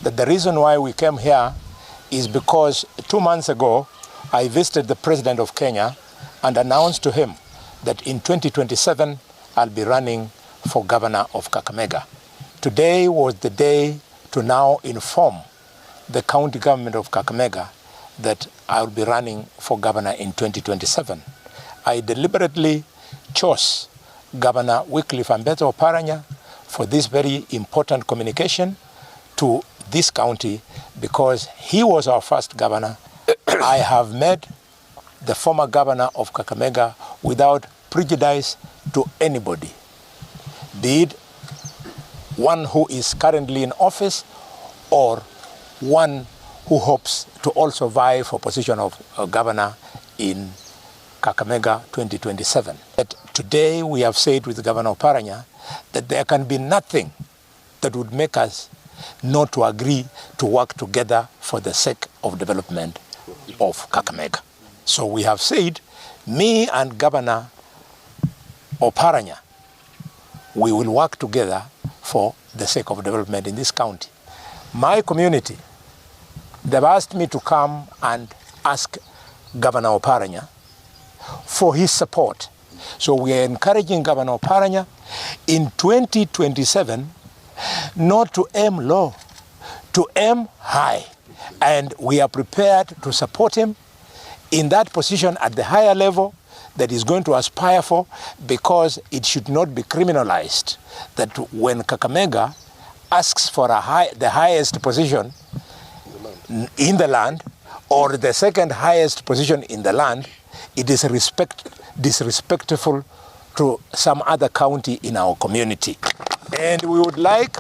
that the reason why we came here is because 2 months ago, I visited the President of Kenya and announced to him that in 2027, I'll be running for governor of Kakamega. Today was the day to now inform the county government of Kakamega that I'll be running for governor in 2027. I deliberately chose Governor Wycliffe Ambetsa Oparanya for this very important communication to this county because he was our first governor. I have met the former governor of Kakamega without prejudice to anybody, be it one who is currently in office or one who hopes to also vie for position of governor in Kakamega 2027. That today we have said with Governor Oparanya that there can be nothing that would make us not to agree to work together for the sake of development of Kakamega. So we have said, me and Governor Oparanya, we will work together for the sake of development in this county. My community, they've asked me to come and ask Governor Oparanya for his support. So we are encouraging Governor Oparanya in 2027 not to aim low, to aim high. And we are prepared to support him in that position at the higher level that he's going to aspire for, because it should not be criminalized that when Kakamega asks for the highest position in the land or the second highest position in the land, it is disrespectful to some other county in our community. And we would like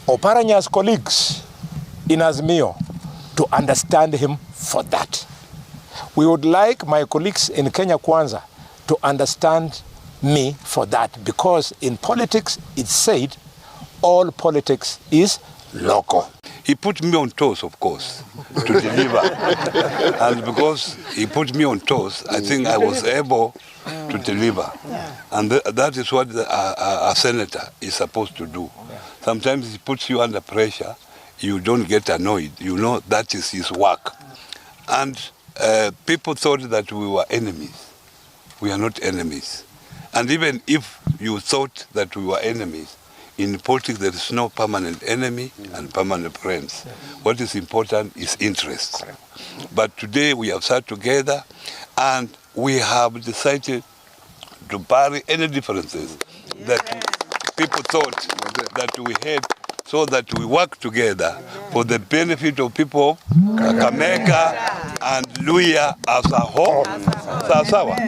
Oparanya's colleagues in Azimio to understand him for that. We would like my colleagues in Kenya Kwanza to understand me for that, because in politics it's said all politics is local. He put me on toes, of course, to deliver. And because he put me on toes, I think I was able to deliver. And that is what a senator is supposed to do. Sometimes he puts you under pressure, you don't get annoyed. You know that is his work. And people thought that we were enemies. We are not enemies. And even if you thought that we were enemies, in politics there is no permanent enemy and permanent friends. What is important is interest. But today we have sat together and we have decided to bury any differences that people thought that we had, so that we work together for the benefit of people of Kakamega and Luhya as a whole.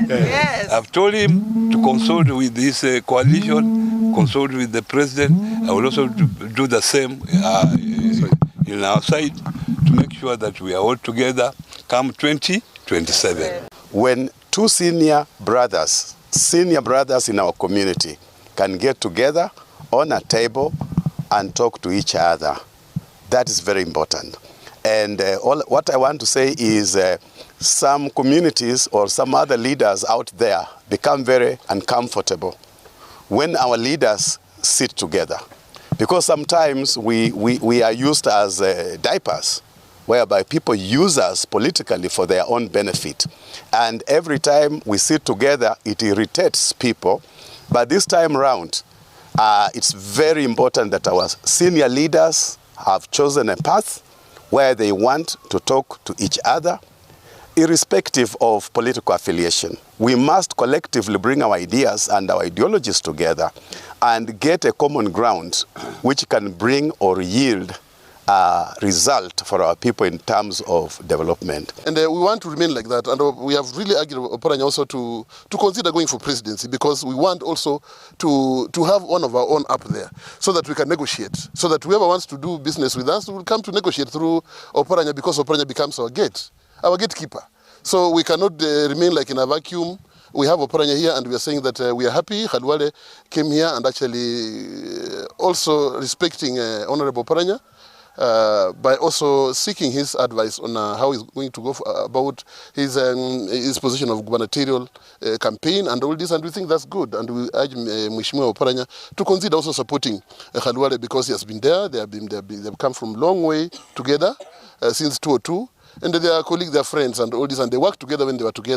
Yes. I've told him to consult with this coalition, consult with the president. I will also do the same in our side to make sure that we are all together come 2027. When two senior brothers in our community can get together on a table and talk to each other, that is very important. And what I want to say is some communities or some other leaders out there become very uncomfortable when our leaders sit together. Because sometimes we are used as diapers, whereby people use us politically for their own benefit. And every time we sit together, it irritates people. But this time around, it's very important that our senior leaders have chosen a path where they want to talk to each other, irrespective of political affiliation. We must collectively bring our ideas and our ideologies together and get a common ground which can bring or yield a result for our people in terms of development. And we want to remain like that. And we have really argued Oparanya also to consider going for presidency, because we want also to have one of our own up there so that we can negotiate. So that whoever wants to do business with us will come to negotiate through Oparanya, because Oparanya becomes our gatekeeper. So we cannot remain like in a vacuum. We have Oparanya here and we are saying that we are happy. Khalwale came here and actually also respecting Honorable Oparanya. by also seeking his advice on how he's going to go about his position of gubernatorial campaign and all this, and we think that's good. And we urge Mheshimiwa Oparanya to consider also supporting Khalwale, because he has been there. They've come from a long way together since 2002, and they are colleagues, they are friends, and all this, and they worked together when they were together.